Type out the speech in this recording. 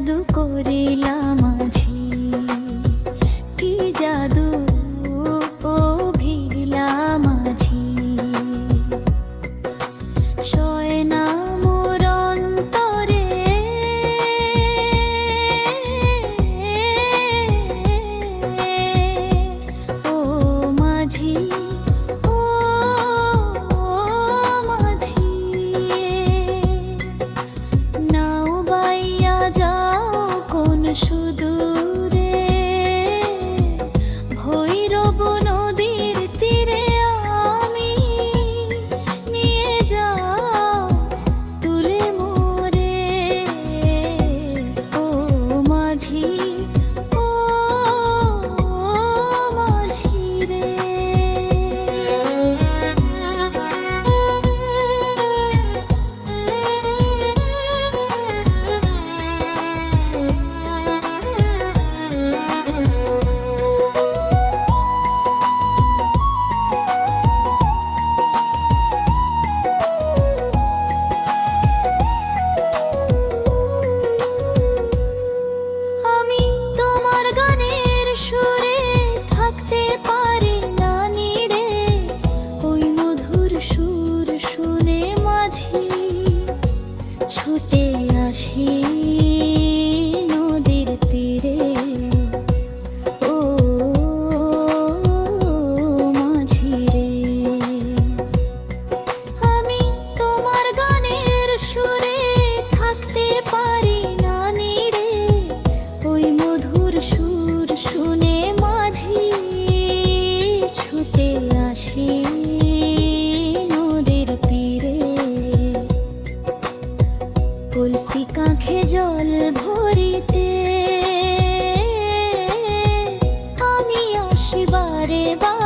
জাদু করিলা মাঝি, কি জাদু ও ভিড়লা মাঝি। শয় না মোর অন্তরে ও মাঝি, ও মাঝি। নাও বাইয়া যাও কোন সুদূরে, ভৈরব নদীর তীরে আমি, নিয়ে যাও তুলে মোরে ও মাঝি, ও মাঝি রে। আমি তোমার গানের সুরে থাকতে পারি না নিরে, ওই মধুর সুর শুনে মাঝি ছুটে আসি নদীর তীরে ও মাঝি রে। আমি তোমার গানের সুরে থাকতে পারি না নিরে, ওই মধুর সুর শুনে মাঝি ছুটে আসি নদীর তীরে। কলসি কাঁখে জল ভরিতে আমি আসি বারে বারে।